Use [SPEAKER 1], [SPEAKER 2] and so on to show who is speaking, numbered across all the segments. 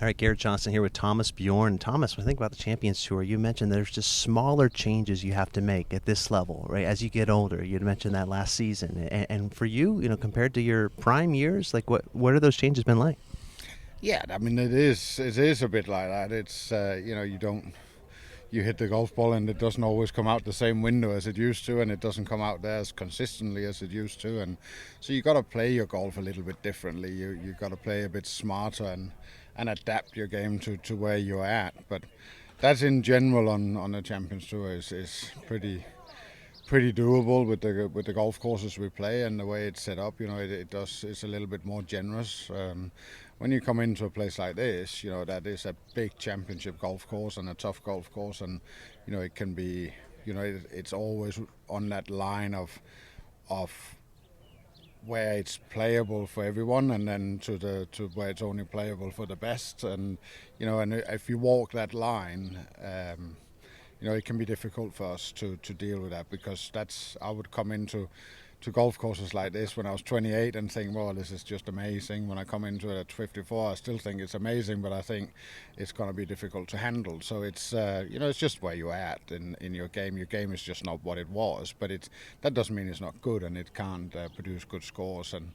[SPEAKER 1] All right, Garrett Johnston here with Thomas Bjorn. Thomas, when I think about the Champions Tour, you mentioned there's just smaller changes you have to make at this level, right? As you get older, you mentioned that last season, and for you, compared to your prime years, like what are those changes been like?
[SPEAKER 2] Yeah, I mean it is a bit like that. It's you hit the golf ball and it doesn't always come out the same window as it used to, and it doesn't come out there as consistently as it used to, and so you got to play your golf a little bit differently. You got to play a bit smarter and adapt your game to where you're at. But that's in general on the Champions Tour is pretty doable with the golf courses we play and the way it's set up. It's a little bit more generous. When you come into a place like this, that is a big championship golf course and a tough golf course, and it can be, it's always on that line of where it's playable for everyone, and then to where it's only playable for the best, and and if you walk that line. It can be difficult for us to deal with that, because I would come into golf courses like this when I was 28 and think, well, this is just amazing. When I come into it at 54, I still think it's amazing, but I think it's going to be difficult to handle. So it's it's just where you're at in your game. Your game is just not what it was, but that doesn't mean it's not good and it can't produce good scores. And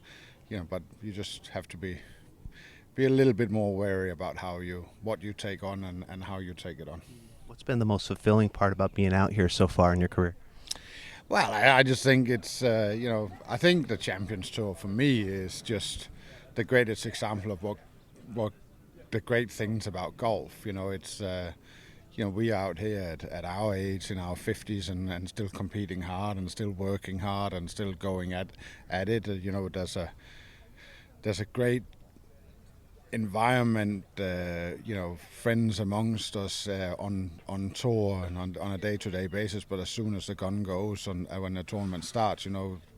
[SPEAKER 2] but you just have to be a little bit more wary about what you take on and how you take it on.
[SPEAKER 1] What's been the most fulfilling part about being out here so far in your career?
[SPEAKER 2] Well, I just think it's, I think the Champions Tour for me is just the greatest example of what the great things about golf. It's, we out here at our age, in our 50s, and still competing hard and still working hard and still going at it. There's a great environment, friends amongst us on tour and on a day-to-day basis. But as soon as the gun goes when the tournament starts,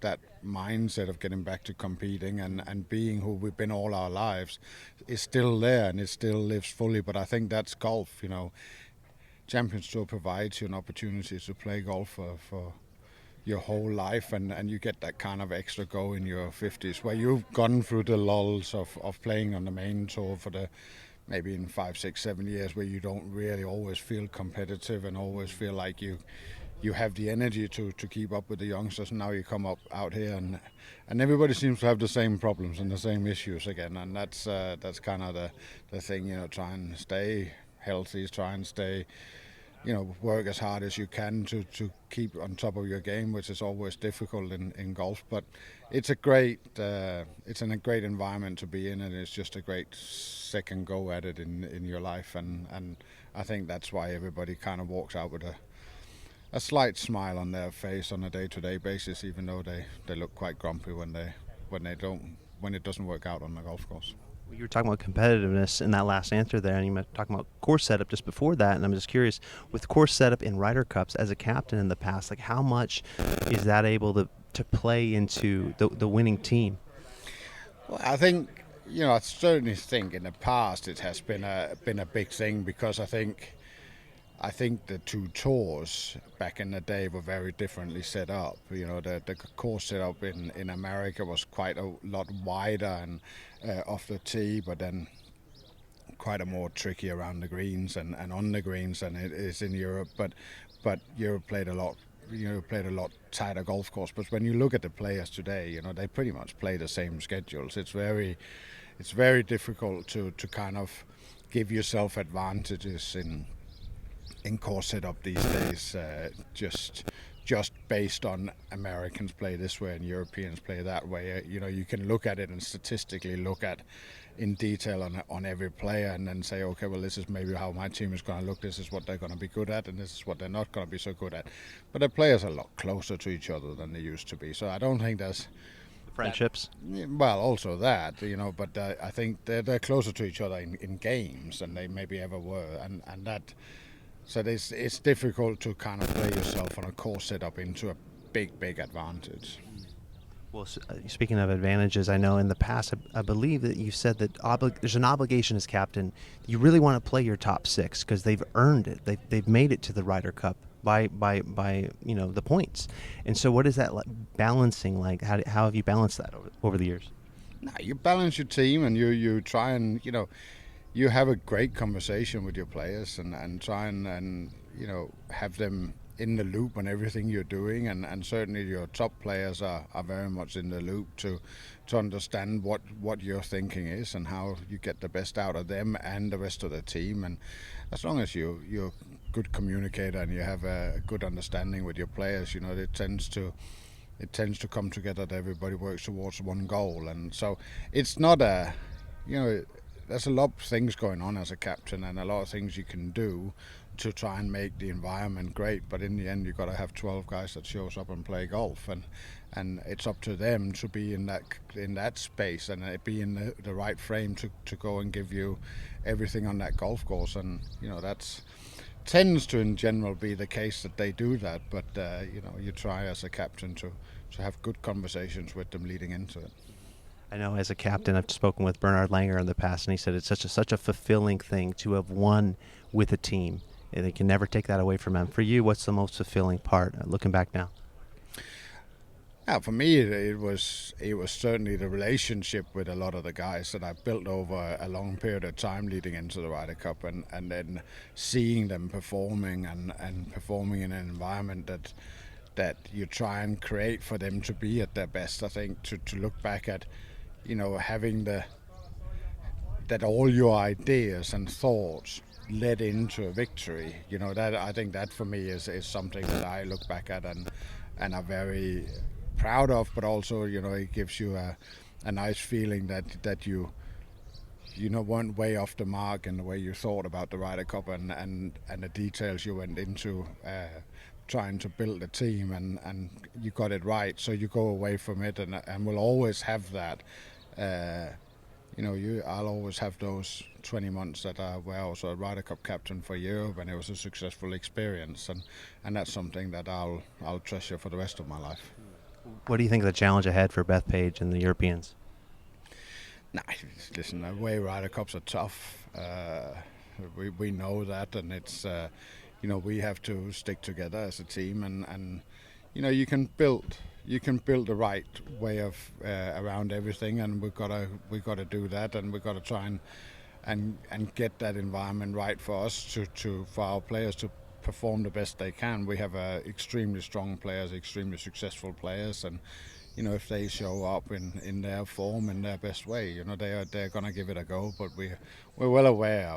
[SPEAKER 2] that mindset of getting back to competing and being who we've been all our lives is still there, and it still lives fully. But I think that's golf. Champions Tour provides you an opportunity to play golf for your whole life, and you get that kind of extra go in your 50s, where you've gone through the lulls of playing on the main tour for the maybe in 5, 6, 7 years, where you don't really always feel competitive and always feel like you have the energy to keep up with the youngsters. And now you come out here and everybody seems to have the same problems and the same issues again, and that's kind of the thing. Try and stay healthy, try and stay, work as hard as you can to keep on top of your game, which is always difficult in golf. But it's a great environment to be in, and it's just a great second go at it in your life. And I think that's why everybody kind of walks out with a slight smile on their face on a day-to-day basis, even though they look quite grumpy when it doesn't work out on the golf course.
[SPEAKER 1] You were talking about competitiveness in that last answer there, and you were talking about course setup just before that, and I'm just curious, with course setup in Ryder Cups as a captain in the past, like how much is that able to play into the winning team?
[SPEAKER 2] Well, I think, I certainly think in the past it has been a big thing, because I think the two tours back in the day were very differently set up. The course setup in America was quite a lot wider and off the tee, but then quite a more tricky around the greens and on the greens than it is in Europe. But Europe played a lot. Played a lot tighter golf course. But when you look at the players today, they pretty much play the same schedules. It's very difficult to kind of give yourself advantages in course setup these days, just based on Americans play this way and Europeans play that way. You can look at it and statistically look at in detail on every player, and then say, okay, well, this is maybe how my team is going to look, this is what they're going to be good at, and this is what they're not going to be so good at. But the players are a lot closer to each other than they used to be, so I don't think there's
[SPEAKER 1] friendships.
[SPEAKER 2] Well, also that, but I think they're closer to each other in games than they maybe ever were, and that. So it's difficult to kind of play yourself on a course setup into a big advantage.
[SPEAKER 1] Well, speaking of advantages, I know in the past, I believe that you said that there's an obligation as captain. You really want to play your top six because they've earned it. They've made it to the Ryder Cup by the points. And so what is that balancing like? How have you balanced that over the years?
[SPEAKER 2] No, you balance your team, and you try and you have a great conversation with your players and try and have them in the loop on everything you're doing, and certainly your top players are very much in the loop to understand what your thinking is and how you get the best out of them and the rest of the team. And as long as you're a good communicator and you have a good understanding with your players, it tends to come together that everybody works towards one goal. And so it's not there's a lot of things going on as a captain and a lot of things you can do to try and make the environment great, but in the end you've got to have 12 guys that shows up and play golf, and it's up to them to be in that space and be in the right frame to go and give you everything on that golf course. And that's tends to in general be the case that they do that, but you try as a captain to have good conversations with them leading into it.
[SPEAKER 1] I know as a captain, I've spoken with Bernard Langer in the past, and he said it's such a fulfilling thing to have won with a team. And they can never take that away from him. For you, what's the most fulfilling part, looking back now?
[SPEAKER 2] For me, it was certainly the relationship with a lot of the guys that I built over a long period of time leading into the Ryder Cup, and then seeing them performing and performing in an environment that you try and create for them to be at their best. I think to look back at, having that all your ideas and thoughts led into a victory, that I think that for me is something that I look back at and are very proud of, but also it gives you a nice feeling that you weren't way off the mark in the way you thought about the Ryder Cup and the details you went into trying to build a team, and you got it right, so you go away from it and we'll always have that. I'll always have those 20 months where I was a Ryder Cup captain for Europe, and it was a successful experience, and that's something that I'll treasure for the rest of my life.
[SPEAKER 1] What do you think of the challenge ahead for Bethpage and the Europeans?
[SPEAKER 2] Listen, the way Ryder Cups are tough, we know that, and it's we have to stick together as a team, and you can build the right way of around everything, and we've got to do that, and we've got to try and get that environment right for us for our players to perform the best they can. We have extremely strong players, extremely successful players, and if they show up in their form, in their best way, they're going to give it a go. But we're well aware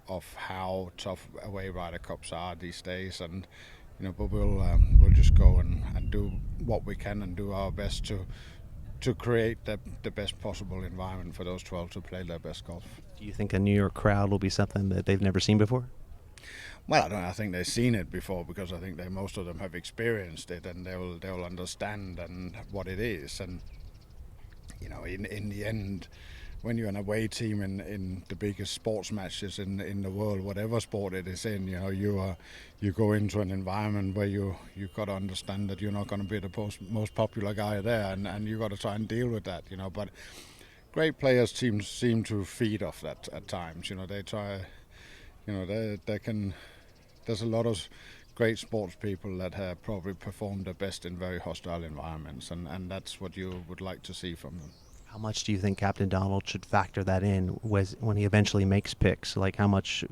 [SPEAKER 2] of how tough away Ryder Cups are these days, and but we'll just go and do what we can and do our best to create the best possible environment for those 12 to play their best golf.
[SPEAKER 1] Do you think a New York crowd will be something that they've never seen before?
[SPEAKER 2] Well, I think they've seen it before, because I think most of them have experienced it, and they'll understand and what it is. And in the end, when you're an away team in the biggest sports matches in the world, whatever sport it is in, you go into an environment where you've got to understand that you're not going to be the most popular guy there, and you've got to try and deal with that. But great players seem to feed off that at times. They try. They can. There's a lot of great sports people that have probably performed their best in very hostile environments, and that's what you would like to see from them.
[SPEAKER 1] How much do you think Captain Donald should factor that in when he eventually makes picks? Like how much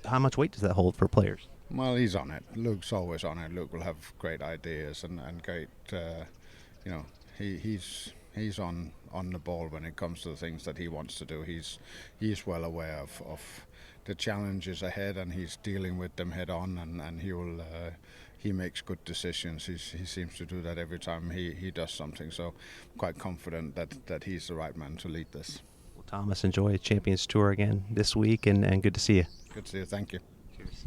[SPEAKER 1] how much weight does that hold for players?
[SPEAKER 2] Well, he's on it. Luke's always on it. Luke will have great ideas and great. He's on the ball when it comes to the things that he wants to do. He's well aware of the challenges ahead, and he's dealing with them head on, and he makes good decisions. He seems to do that every time he does something, so I'm quite confident that he's the right man to lead this.
[SPEAKER 1] Well, Thomas, enjoy Champions Tour again this week, and good to see you.
[SPEAKER 2] Good to see you. Thank you.
[SPEAKER 1] Cheers.